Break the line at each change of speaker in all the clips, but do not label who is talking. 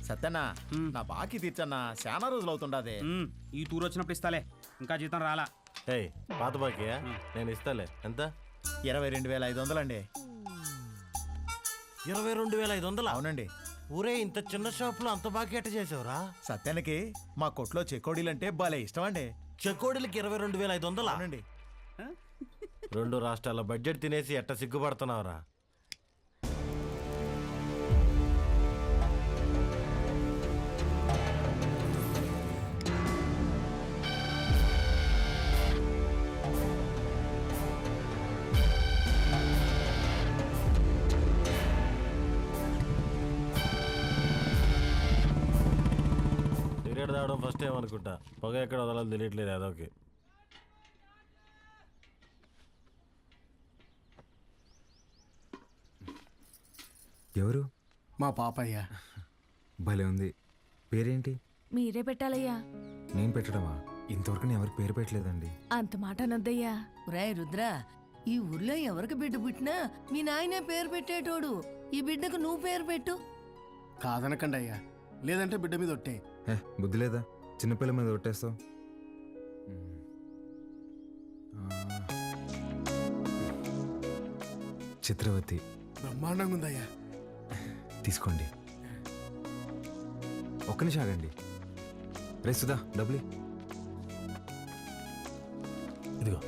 సత్యనా నా బాకీ తీర్చన్నా, చాలా రోజులు అవుతుండదే.
ఈ టూర్ వచ్చినప్పుడు ఇస్తాలే, ఇంకా జీతం రాలా.
ఏయ్ పాత బాకీయా? నేను ఇస్తాలే. ఎంత?
22,500 అండి.
22,500?
అవునండి.
ఊరే, ఇంత చిన్న షాపులో అంత బాకీ ఎట్ట చేసావురా?
సత్యానికి మా కొట్లో చెకోడీలంటే భలే ఇష్టం అండి.
చెకోడీలకి 22,500?
అవునండి.
2 రాష్ట్రాల బడ్జెట్ తినేసి ఎట్ట సిగ్గుపడుతున్నావురా? సిగరెట్ తాగడం ఫస్ట్ టైం అనుకుంటా. పొగ ఎక్కడ వదలాలో తెలియట్లేదు అదొకే.
ఎవరు?
మా పాపయ్య.
భలే ఉంది. పేరేంటి?
మీరే పెట్టాలయ్యా.
నేను పెట్టడమా? ఇంతవరకు నేను ఎవరికి పేరు పెట్టలేదండి.
అంత మాట అనొద్దయ్యా.
రాయ్ రుద్రా, ఈ ఊర్లో ఎవరికి బిడ్డ పుట్టినా మీ నాయనే పేరు పెట్టేటోడు. ఈ బిడ్డకు నువ్వు పేరు పెట్టు.
కాదనకండి అయ్యా, లేదంటే బిడ్డ మీద ఒట్టే.
బుద్ధి లేదా? చిన్నపిల్ల మీద ఒట్టేస్తావు. చిత్రవతి.
బ్రహ్మాండంగా ఉందయ్యా.
తీసుకోండి. ఒక్క నిమిషం ఆగండి. రే సుధా, డబ్బులు
ఇదిగో.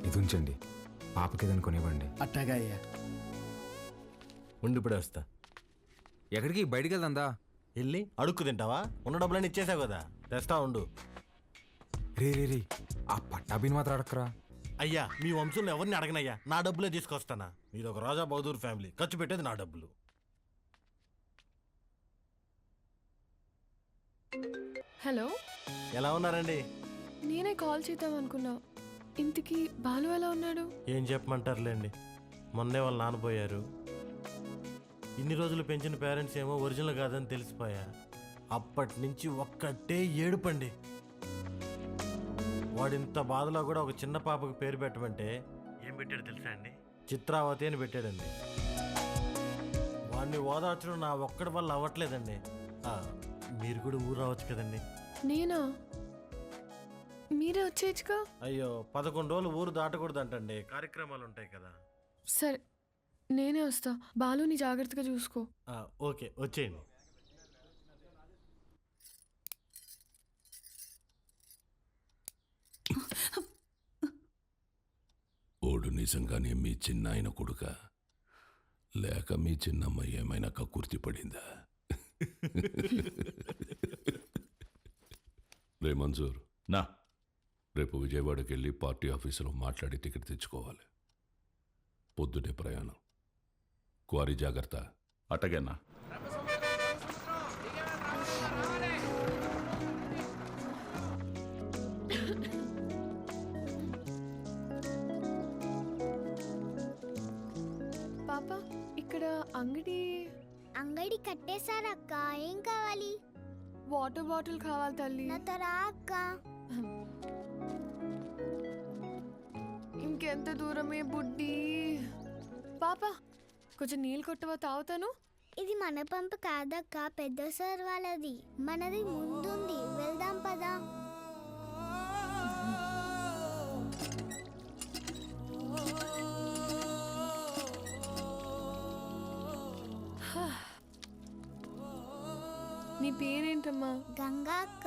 ఇది ఉంచండి. పాపకి ఏదైనా కొనివ్వండి.
అట్టాగా అయ్యా.
ఉండి ఇప్పుడే వస్తా.
ఎక్కడికి? బయటికి వెళ్దా?
వెళ్ళి అడుక్కు తింటావా? ఉన్న డబ్బులన్నీ ఇచ్చేసావు కదా, తెస్తా ఉండు.
రే ఆ పట్టాభిని మాత్రం అడక్కరా.
అయ్యా, మీ వంశంలో ఎవరిని అడగనయ్యా, నా డబ్బులే తీసుకొస్తానా. మీది ఒక రాజా బహదూర్ ఫ్యామిలీ, ఖర్చు పెట్టేది నా డబ్బులు.
హలో,
ఎలా ఉన్నారండి?
నేనే కాల్ చేద్దాం అనుకున్నా. ఇంతకీ బాలు ఎలా ఉన్నాడు?
ఏం చెప్పమంటారులేండి, మొన్నే వాళ్ళు నాన్నపోయారు. ఇన్ని రోజులు పెంచిన పేరెంట్స్ ఏమో ఒరిజినల్ కాదని తెలిసిపోయా. అప్పటి నుంచి ఒక్కటే ఏడుపండి. వాడింత బాధలో కూడా ఒక చిన్న పాపకు పేరు పెట్టమంటే ఏం పెట్టాడు తెలుసా అండి? చిత్రావతి అని పెట్టాడండి. వాడిని ఓదార్చడం నా ఒక్కడి వల్ల అవ్వట్లేదండి. మీరు కూడా ఊరు రావచ్చు కదండి.
నేనా? మీరే వచ్చేయచ్చుగా.
అయ్యో, 11 రోజులు ఊరు దాటకూడదంటండి, కార్యక్రమాలు ఉంటాయి కదా.
సరే, నేనే వస్తా. బాలుని జాగ్రత్తగా చూసుకో.
ఓకే, వచ్చేయండి.
ఓడు నిజంగానే మీ చిన్నాయన కొడుక, లేక మీ చిన్నమ్మ ఏమైనా కక్కుర్తి పడిందా? రే మంజూర్,
నా
రేపు విజయవాడకి వెళ్ళి పార్టీ ఆఫీసులో మాట్లాడి టికెట్ తెచ్చుకోవాలి. పొద్దుటే ప్రయాణం. క్వారీ జాగ్రత్త.
అటగేనా?
పాప, ఇక్కడ
అంగడి కట్టేశారక్క. ఏం కావాలి?
వాటర్ బాటిల్ కావాలి తల్లి.
నాతో రా అక్క.
ఇంకెంత దూరమే బుడ్డి. పాప, కొంచెం నీళ్ళు కొట్టవా, తాగుతాను.
ఇది మన పంపు కాదక్క, పెద్ద సార్ వాళ్ళది. మనది ముందుంది, వెళ్దాం పదా.
నీ పేరేంటమ్మా?
గంగా అక్క.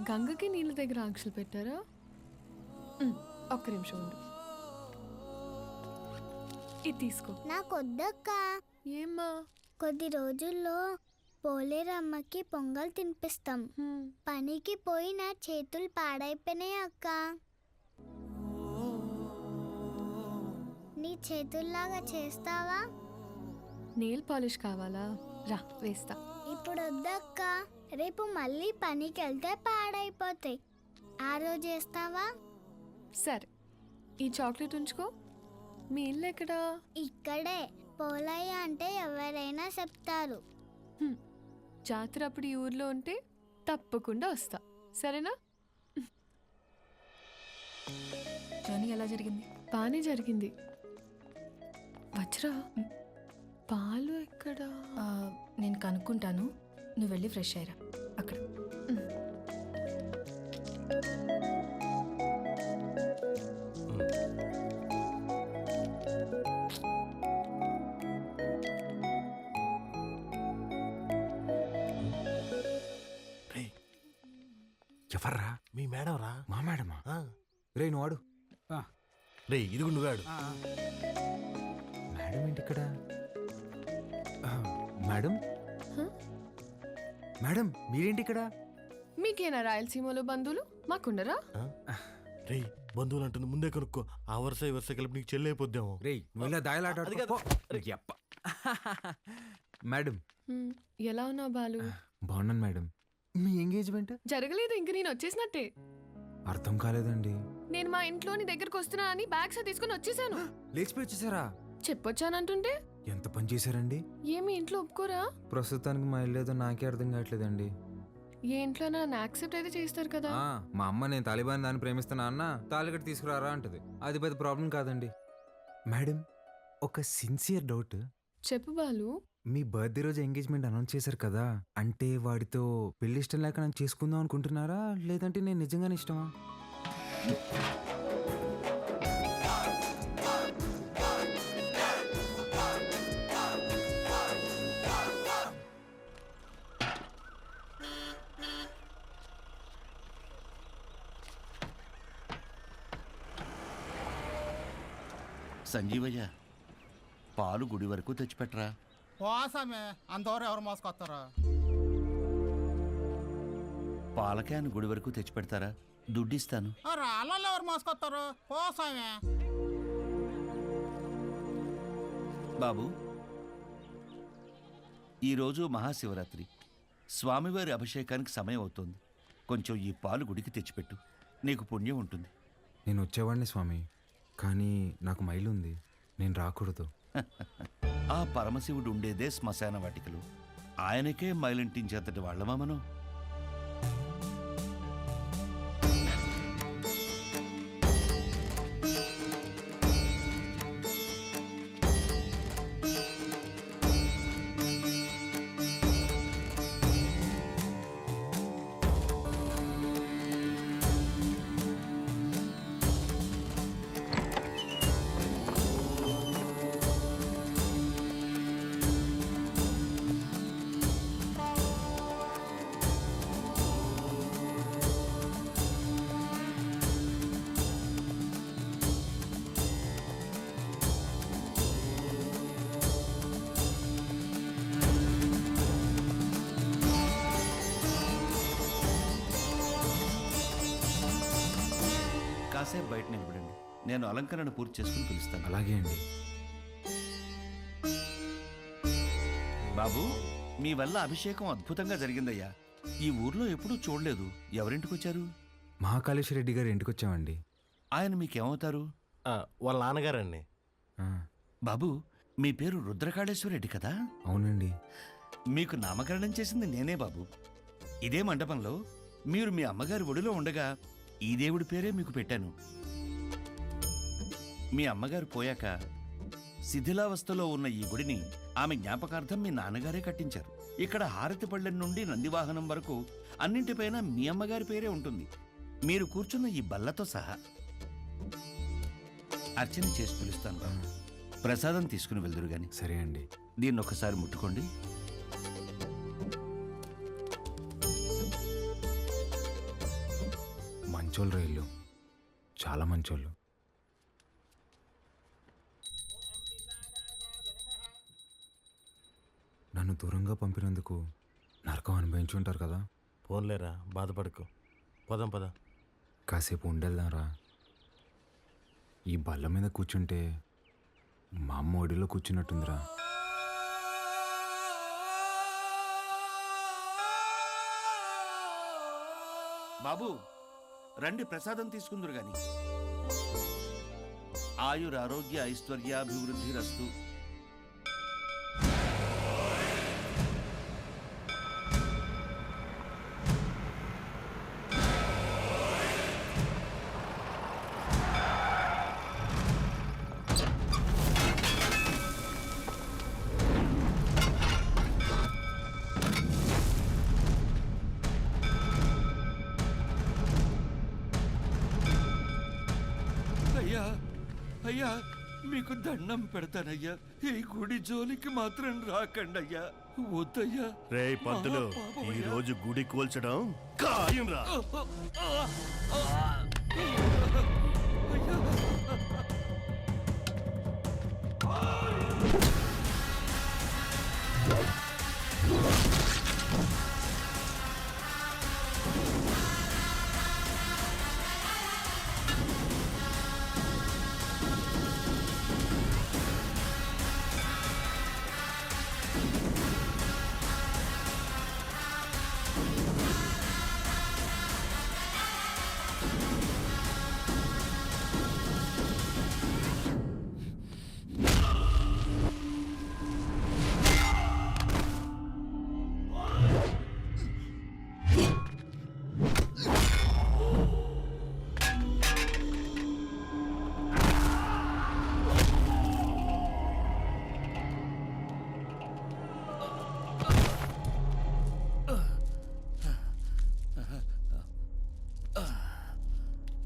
గంగకి నీళ్ళ దగ్గర ఆంక్షలు పెట్టారా? ఒక్క నిమిషం ఉండు, ఇది తీసుకో.
నాకొద్దక్క.
ఏమ్మా?
కొద్ది రోజుల్లో పోలేరమ్మకి పొంగల్ తినిపిస్తాం. పనికి పోయి నా చేతులు పాడైపోయినాయి అక్క. నీ చేతుల్లాగా చేస్తావా?
నెయిల్ పాలిష్ కావాలా? రా, వేస్తా.
ఇప్పుడు వద్దక్క, రేపు మళ్ళీ పనికి వెళ్తే పాడైపోతాయి. ఆ రోజు చేస్తావా?
సరే, ఈ చాక్లెట్ ఉంచుకో. మీ ఇల్లు ఎక్కడా?
ఇక్కడే. పోలయ్య అంటే ఎవరైనా చెప్తారు.
జాతర అప్పుడు ఈ ఊర్లో ఉంటే తప్పకుండా వస్తా, సరేనా?
జర్నీ ఎలా జరిగింది?
బాగానే జరిగింది. వజ్రా, పాలు ఎక్కడా?
నేను కనుక్కుంటాను. నువ్వు వెళ్ళి ఫ్రెష్ అయ్యరా అక్కడ.
రే
ఎవర్రా?
మీ మేడం రా.
మా మేడమా?
ఆ.
రే నువ్వు ఆడు.
రే ఇది నువ్వాడు.
మేడం ఏంటి ఇక్కడ? మేడం మేడం మీరేంటి ఇక్కడ?
మీకేనా రాయలసీమలో బంధువులు మాకుండరా?
రే బంధువులు అంటుంది ముందే కనుక్కో. ఆ వరుస ఈ వరుస కలిపి నీకు చెల్లి అయిపోద్దాము.
రే నువ్వు ఇలా దాయలాట
అది కాదు.
మేడం
హ్మ్, ఎలా ఉన్నావు బాలు?
బాగున్నాను మేడం. మీ ఎంగేజ్మెంట్
జరగలేదు, ఇంక నేను వచ్చేసినట్టే.
అర్థం కాలేదండి.
నేను మా ఇంట్లోని దగ్గరకు వస్తున్నా అని బ్యాగ్స్ తీసుకుని వచ్చేసాను.
లేచిపోయి వచ్చేసారా?
చెప్పొచ్చానంటుంటే
ఎంత పని చేశారండి?
ఏమి ఇంట్లో ఒప్పుకోరా?
ప్రస్తుతానికి మా ఇల్లు ఏదో నాకే అర్థం కావట్లేదండి.
ఏ ఇంట్లో నన్ను యాక్సెప్ట్ అయితే చేస్తారు కదా.
మా అమ్మ నేను తాలిబాన్ దాన్ని ప్రేమిస్తున్నా అన్న తాలిగట్టు తీసుకురారా అంటది. అది పెద్ద ప్రాబ్లం కాదండి. మేడం ఒక సిన్సియర్ డౌట్.
చెప్పు బాలు.
మీ బర్త్డే రోజు ఎంగేజ్మెంట్ అనౌన్స్ చేశారు కదా, అంటే వాడితో పెళ్లి ఇష్టం లేక నన్ను చేసుకుందాం అనుకుంటున్నారా, లేదంటే నేను నిజంగానే ఇష్టమా?
సంజీవయ్య, పాలు గుడి వరకు తెచ్చిపెట్టరా.
పోసామే అంతవరకు ఎవరు మోసుకొస్తారా?
పాల క్యాన్ గుడి వరకు తెచ్చిపెడతారా? దుడ్డిస్తాను.
రాళ్ళలో ఎవరు మోసుకొస్తారు? పోసామే.
బాబు, ఈరోజు మహాశివరాత్రి, స్వామివారి అభిషేకానికి సమయం అవుతోంది. కొంచెం ఈ పాలు గుడికి తెచ్చిపెట్టు, నీకు పుణ్యం ఉంటుంది.
నేను వచ్చేవాడిని స్వామి, కానీ నాకు మైలు ఉంది, నేను రాకూడదు.
ఆ పరమశివుడు ఉండేదే శ్మశాన వాటికలు. ఆయనకే మైలింటించేంతటి వాళ్ళమా మనం? కాసేపు బయట నిలబడండి, నేను అలంకరణ పూర్తి చేసుకుని పిలుస్తాను.
అలాగే అండి.
బాబు, మీ వల్ల అభిషేకం అద్భుతంగా జరిగిందయ్యా. ఈ ఊర్లో ఎప్పుడూ చూడలేదు. ఎవరింటికి వచ్చారు?
మహాకాళేశ్వర రెడ్డి గారి ఇంటికి వచ్చామండి.
ఆయన మీకేమవుతారు?
వాళ్ళ నాన్నగారండి.
ఆ,
బాబు, మీ పేరు రుద్రకాళేశ్వర రెడ్డి కదా?
అవునండి.
మీకు నామకరణం చేసింది నేనే బాబు. ఇదే మండపంలో మీరు మీ అమ్మగారి ఒడిలో ఉండగా ఈ దేవుడి పేరే మీకు పెట్టాను. మీ అమ్మగారు పోయాక శిథిలావస్థలో ఉన్న ఈ గుడిని ఆమె జ్ఞాపకార్థం మీ నాన్నగారే కట్టించారు. ఇక్కడ హారతి పళ్ళెం నుండి నందివాహనం వరకు అన్నింటిపైన మీ అమ్మగారి పేరే ఉంటుంది, మీరు కూర్చున్న ఈ బల్లతో సహా. అర్చన చేసి పిలుస్తాను బాబు. ప్రసాదం తీసుకుని వెళ్దురు గాని.
సరే అండి.
దీన్ని ఒకసారి ముట్టుకోండి.
మంచోళ్ళు రైళ్ళు, చాలా మంచోళ్ళు. నన్ను దూరంగా పంపినందుకు నరకం అనుభవించి ఉంటారు కదా.
ఫోన్లేరా, బాధపడకు. పదం పద.
కాసేపు ఉండేద్దాంరా. ఈ బల్ల మీద కూర్చుంటే మా అమ్మ ఒడిలో కూర్చున్నట్టుందిరా.
బాబు, రండి, ప్రసాదం తీసుకుందరు గాని. ఆయురారోగ్య ఐశ్వర్యాభివృద్ధి రస్తు. అయ్యా మీకు దండం పెడతానయ్యా, ఈ గుడి జోలికి మాత్రం రాకండయ్యా, వద్దయ్యా.
రే పంతులు, ఈ రోజు గుడి కూల్చడం ఖాయం రా.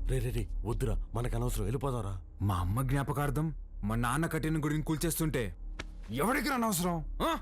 రే రే రే వద్దురా, మనకు అనవసరం, వెళ్ళిపోదాంరా.
మా అమ్మ జ్ఞాపకార్థం మా నాన్న కట్టిన గుడిని కూల్చేస్తుంటే ఎవరికి అనవసరం? ఆ?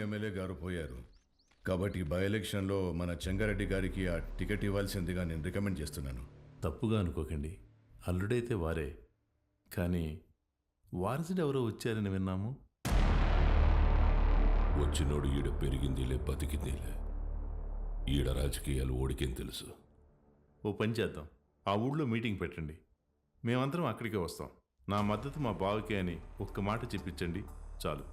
ఎమ్మెల్యే గారు పోయారు కాబట్టి బై ఎలక్షన్లో మన చెంగారెడ్డి గారికి ఆ టికెట్ ఇవ్వాల్సిందిగా నేను రికమెండ్ చేస్తున్నాను.
తప్పుగా అనుకోకండి, అల్లుడైతే వారే, కానీ వారసుడు ఎవరో వచ్చారని విన్నాము. వచ్చినోడు ఈడ పెరిగిందిలే బతికిందిలే, ఈడ రాజకీయాలు ఓడికేం తెలుసు. ఓ పని చేద్దాం, ఆ ఊళ్ళో మీటింగ్ పెట్టండి, మేమందరం అక్కడికే వస్తాం. నా మద్దతు మా బావకే అని ఒక్క మాట చెప్పించండి చాలు.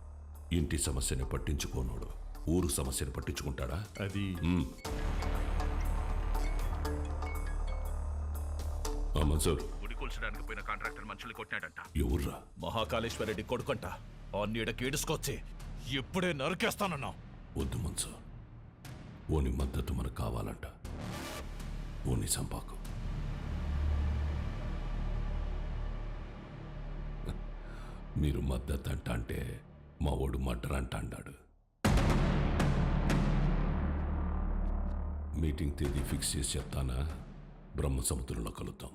ఇంటి సమస్యను పట్టించుకోనోడు ఊరు సమస్యను పట్టించుకుంటాడా? అది
గుడి కూల్చడానికి పోయిన కాంట్రాక్టర్ మనుషులు కొట్టాడంట.
ఎవర్రా?
మహాకాళేశ్వరరెడ్డి కొడుకంట. ఆ నీడకి ఏడుసుకొచ్చి ఇప్పుడే నరికేస్తానన్నా.
వద్దు మన్సు, ఓని మద్దతు మనకు కావాలంట, ఓని సంపాకు. మీరు మద్దతు అంట అంటే మా ఓడు మర్డర్ అంట అన్నాడు. మీటింగ్ తేదీ ఫిక్స్ చేసి చెప్తానా? బ్రహ్మ సముద్రంలో కలుద్దాం.